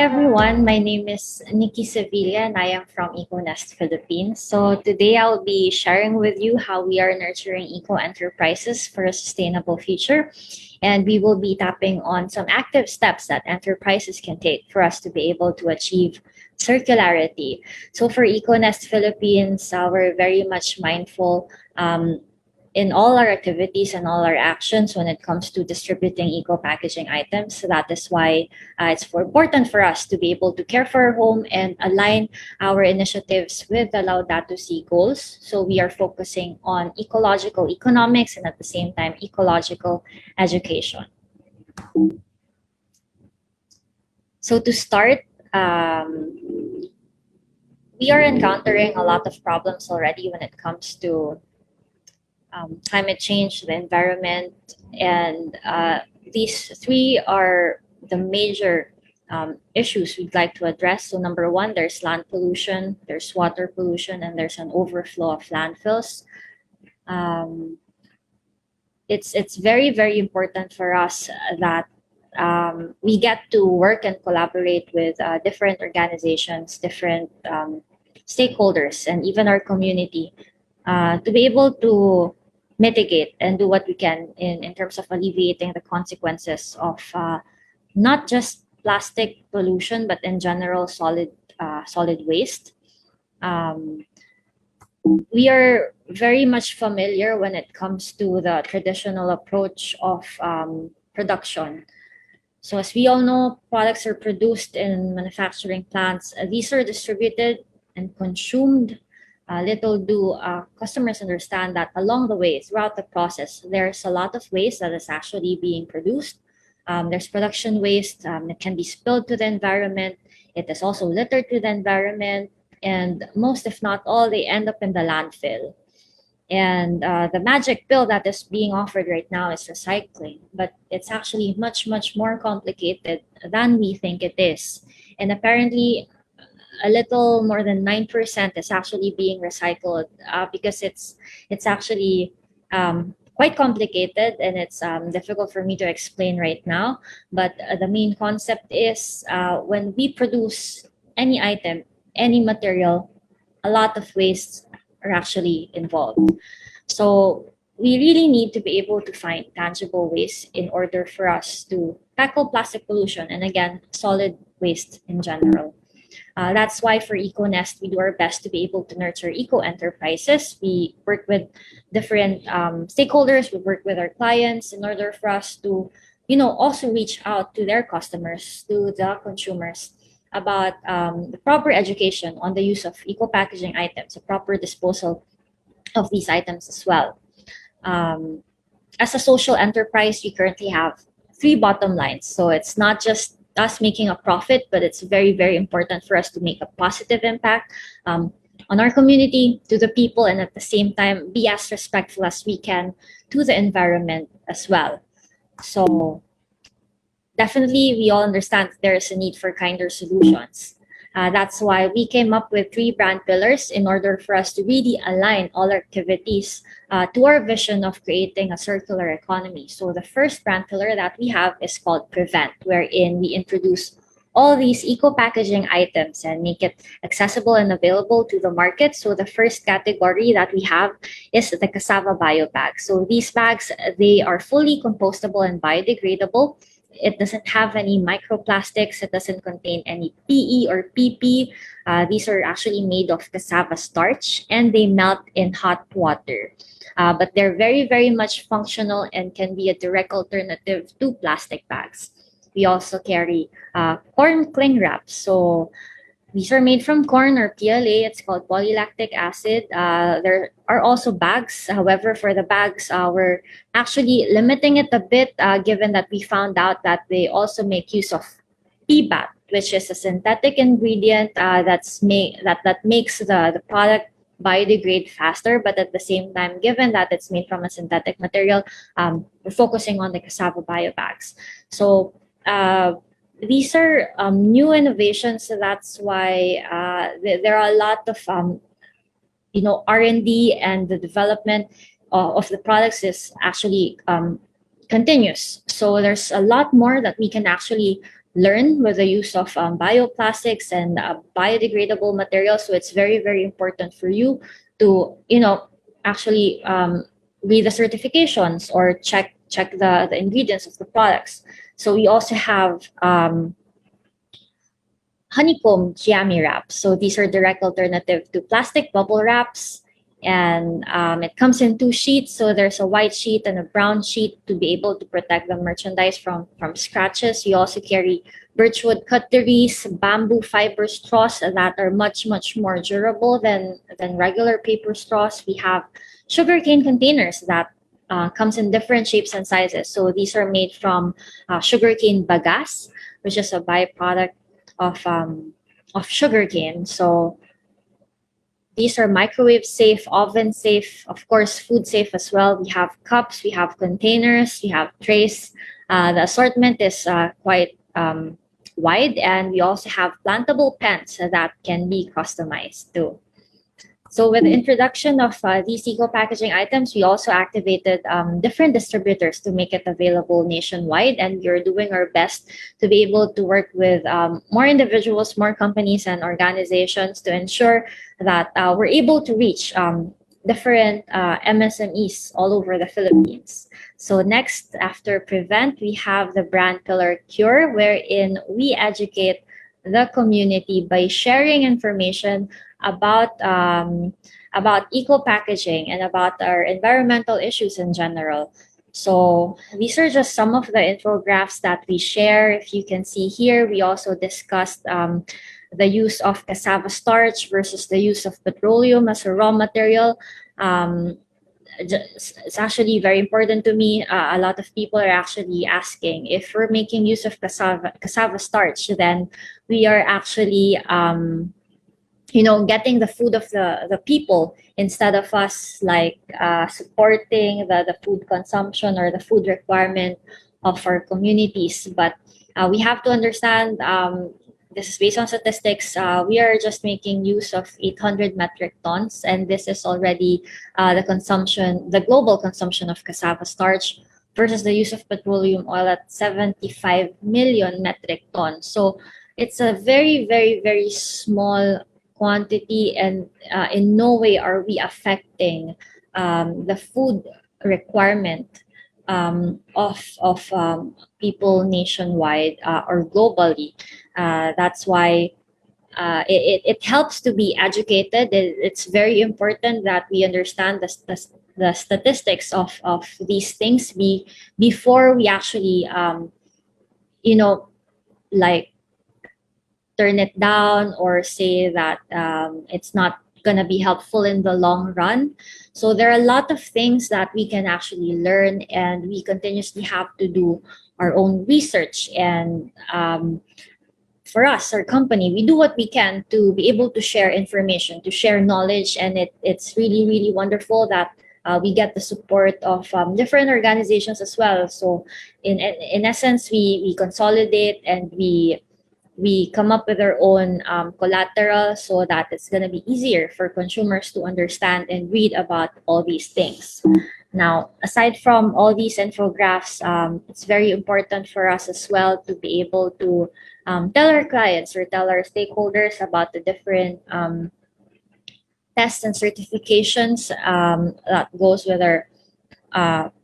everyone. My name is Nikki Sevilla and I am from EcoNest Philippines. So today I'll be sharing with you how we are nurturing eco enterprises for a sustainable future. And we will be tapping on some active steps that enterprises can take for us to be able to achieve circularity. So for EcoNest Philippines, we're very much mindful in all our activities and all our actions when it comes to distributing eco-packaging items. So that is why important for us to be able to care for our home and align our initiatives with the Laudato Si goals. So we are focusing on ecological economics and at the same time, ecological education. So to start, we are encountering a lot of problems already when it comes to climate change, the environment, and these three are the major issues we'd like to address. So number one, there's land pollution, there's water pollution, and there's an overflow of landfills. It's very, very important for us that we get to work and collaborate with different organizations, different stakeholders, and even our community to be able to mitigate and do what we can in terms of alleviating the consequences of not just plastic pollution, but in general solid waste. We are very much familiar when it comes to the traditional approach of production. So as we all know, products are produced in manufacturing plants. These are distributed and consumed. Little do customers understand that along the way, throughout the process, there's a lot of waste that is actually being produced. There's production waste that can be spilled to the environment. It is also littered to the environment. And most, if not all, they end up in the landfill. And the magic pill that is being offered right now is recycling, but it's actually much, much more complicated than we think it is. And apparently, a little more than 9% is actually being recycled because it's actually quite complicated and it's difficult for me to explain right now. But the main concept is when we produce any item, any material, a lot of wastes are actually involved. So we really need to be able to find tangible ways in order for us to tackle plastic pollution and again, solid waste in general. That's why for EcoNest, we do our best to be able to nurture eco enterprises. We work with different stakeholders. We work with our clients in order for us to, also reach out to their customers, to the consumers about the proper education on the use of eco packaging items, the proper disposal of these items as well. As a social enterprise, we currently have three bottom lines. So it's not just us making a profit, but it's very, very important for us to make a positive impact on our community, to the people, and at the same time, be as respectful as we can to the environment as well. So definitely, we all understand there is a need for kinder solutions. That's why we came up with three brand pillars in order for us to really align all activities to our vision of creating a circular economy. So the first brand pillar that we have is called Prevent, wherein we introduce all these eco-packaging items and make it accessible and available to the market. So the first category that we have is the cassava bio bags. So these bags, they are fully compostable and biodegradable. It doesn't have any microplastics. It doesn't contain any PE or PP. These are actually made of cassava starch and they melt in hot water. But they're very, very much functional and can be a direct alternative to plastic bags. We also carry corn cling wraps. So these are made from corn or PLA. It's called polylactic acid. There are also bags. However, for the bags, we're actually limiting it a bit given that we found out that they also make use of PBAT, which is a synthetic ingredient that makes the product biodegrade faster. But at the same time, given that it's made from a synthetic material, we're focusing on the cassava bio bags. So these are new innovations, so that's why there are a lot of R&D and the development of the products is actually continuous. So there's a lot more that we can actually learn with the use of bioplastics and biodegradable materials. So it's very, very important for you to, actually read the certifications or check the ingredients of the products. So we also have honeycomb giami wraps. So these are direct alternative to plastic bubble wraps. And it comes in 2 sheets. So there's a white sheet and a brown sheet to be able to protect the merchandise from scratches. We also carry birchwood cutleries, bamboo fiber straws that are much, much more durable than regular paper straws. We have sugarcane containers that comes in different shapes and sizes. So these are made from sugarcane bagasse, which is a byproduct of sugarcane. So these are microwave safe, oven safe, of course, food safe as well. We have cups, we have containers, we have trays. The assortment is quite wide, and we also have plantable pens that can be customized too. So with the introduction of these eco-packaging items, we also activated different distributors to make it available nationwide. And we're doing our best to be able to work with more individuals, more companies and organizations to ensure that we're able to reach different MSMEs all over the Philippines. So next, after Prevent, we have the brand pillar Cure, wherein we educate the community by sharing information about eco packaging and about our environmental issues in general. So these are just some of the infographics that we share. If you can see here, we also discussed the use of cassava starch versus the use of petroleum as a raw material. It's actually very important to me. A lot of people are actually asking if we're making use of cassava starch, then we are actually getting the food of the people instead of us supporting the food consumption or the food requirement of our communities. But we have to understand, this is based on statistics, we are just making use of 800 metric tons, and this is already the global consumption of cassava starch versus the use of petroleum oil at 75 million metric tons. So it's a very, very, very small quantity, and in no way are we affecting the food requirement of people nationwide or globally. That's why it helps to be educated. It's very important that we understand the statistics of these things before we actually like turn it down or say that it's not going to be helpful in the long run. So there are a lot of things that we can actually learn, and we continuously have to do our own research. And for us, our company, we do what we can to be able to share information, to share knowledge. And it's really, really wonderful that we get the support of different organizations as well. So in essence, we consolidate and we come up with our own collateral so that it's going to be easier for consumers to understand and read about all these things. Now, aside from all these infographics, it's very important for us as well to be able to tell our clients or tell our stakeholders about the different tests and certifications that goes with our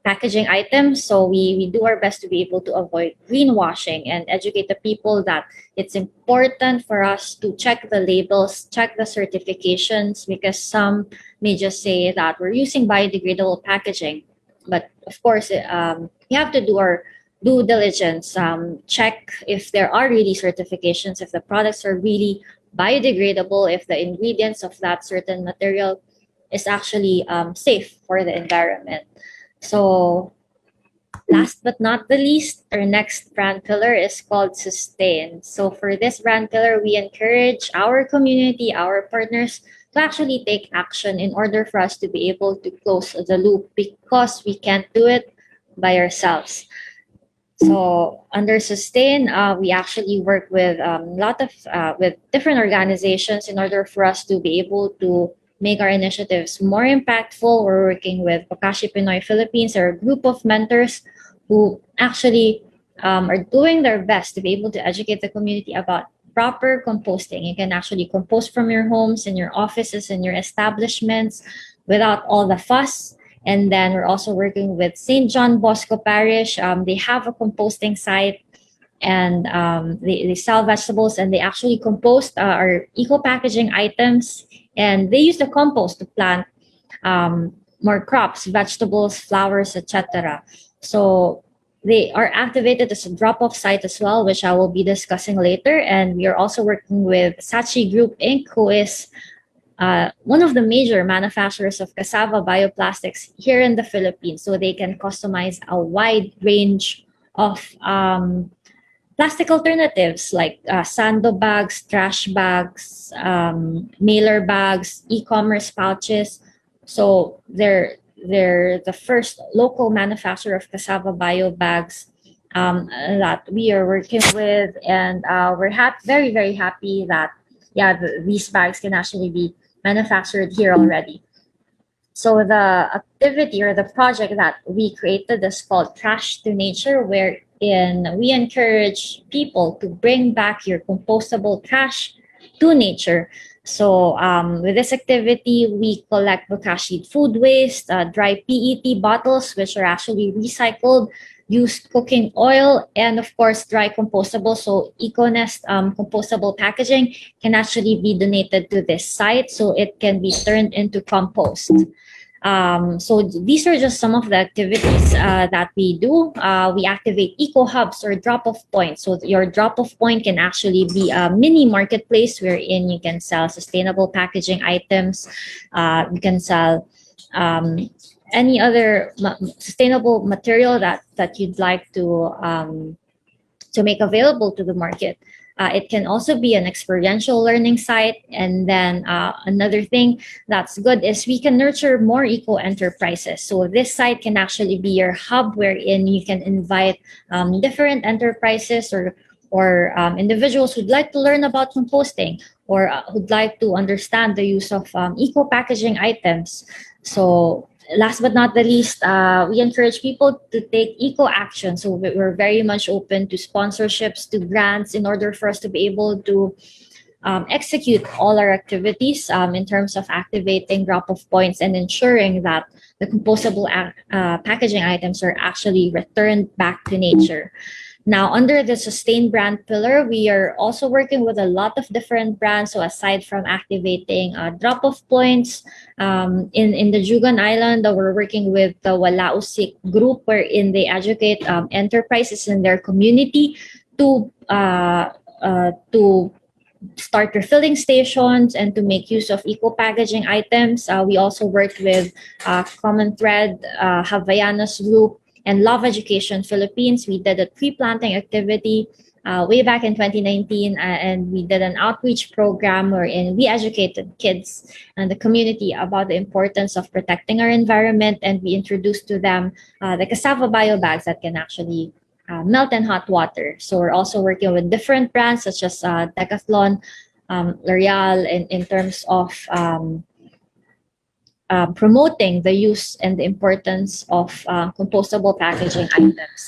packaging items. So we do our best to be able to avoid greenwashing and educate the people that it's important for us to check the labels, check the certifications, because some may just say that we're using biodegradable packaging. But of course, we have to do our due diligence, check if there are really certifications, if the products are really biodegradable, if the ingredients of that certain material is actually safe for the environment. So last but not the least, our next brand pillar is called Sustain. So for this brand pillar, we encourage our community, our partners to actually take action in order for us to be able to close the loop, because we can't do it by ourselves. So under Sustain, we actually work with with different organizations in order for us to be able to make our initiatives more impactful. We're working with Bokashi Pinoy Philippines, or a group of mentors who actually are doing their best to be able to educate the community about proper composting. You can actually compost from your homes and your offices and your establishments without all the fuss. And then we're also working with St. John Bosco Parish. They have a composting site, and they sell vegetables, and they actually compost our eco packaging items, and they use the compost to plant more crops, vegetables, flowers, etc. So they are activated as a drop-off site as well, which I will be discussing later. And we are also working with Sachi Group Inc., who is one of the major manufacturers of cassava bioplastics here in the Philippines. So they can customize a wide range of plastic alternatives like sando bags, trash bags, mailer bags, e-commerce pouches. So they're the first local manufacturer of cassava bio bags that we are working with, and we're very very happy that these bags can actually be manufactured here already. So the activity or the project that we created is called Trash to Nature, wherein we encourage people to bring back your compostable trash to nature. So with this activity, we collect bokashi food waste, dry PET bottles, which are actually recycled, used cooking oil, and of course, dry compostable. So EcoNest compostable packaging can actually be donated to this site so it can be turned into compost. So these are just some of the activities that we do. We activate eco hubs or drop-off points. So your drop-off point can actually be a mini marketplace wherein you can sell sustainable packaging items. You can sell any other sustainable material that you'd like to make available to the market. It can also be an experiential learning site. And then another thing that's good is we can nurture more eco enterprises. So this site can actually be your hub wherein you can invite different enterprises or individuals who'd like to learn about composting or who'd like to understand the use of eco packaging items. So last but not the least, we encourage people to take eco action. So we're very much open to sponsorships, to grants, in order for us to be able to execute all our activities in terms of activating drop-off points and ensuring that the compostable packaging items are actually returned back to nature. Now, under the Sustain brand pillar, we are also working with a lot of different brands. So aside from activating drop-off points in the Jugan Island, we're working with the Walausik group, wherein they educate enterprises in their community to start refilling stations and to make use of eco packaging items. We also worked with Common Thread, Havaianas Group, and Love Education Philippines. We did a tree planting activity way back in 2019, and we did an outreach program wherein we educated kids and the community about the importance of protecting our environment, and we introduced to them the cassava bio bags that can actually melt in hot water. So we're also working with different brands such as Decathlon, L'Oreal, in terms of promoting the use and the importance of compostable packaging items.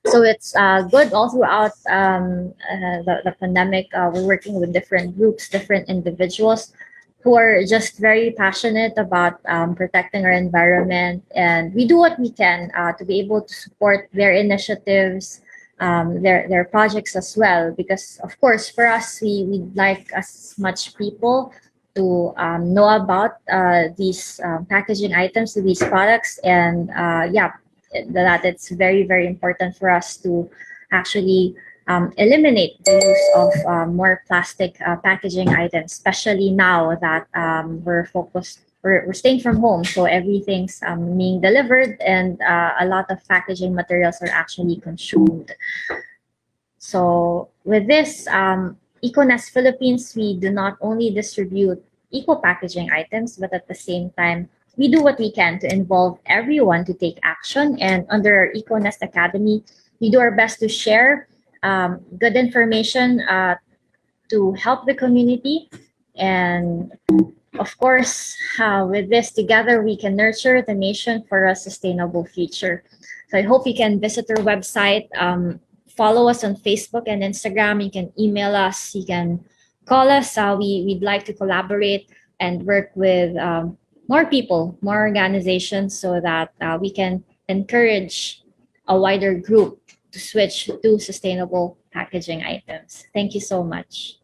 So it's good all throughout the pandemic. We're working with different groups, different individuals who are just very passionate about protecting our environment. And we do what we can to be able to support their initiatives, their projects as well. Because, of course, for us, we'd like as much people to know about these packaging items, these products, and that it's very, very important for us to actually eliminate the use of more plastic packaging items, especially now that we're staying from home, so everything's being delivered, and a lot of packaging materials are actually consumed. So with this, EcoNest Philippines, we do not only distribute eco packaging items, but at the same time, we do what we can to involve everyone to take action. And under our EcoNest Academy, we do our best to share good information to help the community and of course, with this together, we can nurture the nation for a sustainable future. So I hope you can visit our website, follow us on Facebook and Instagram. You can email us, you can call us. We'd like to collaborate and work with more people, more organizations, so that we can encourage a wider group to switch to sustainable packaging items. Thank you so much.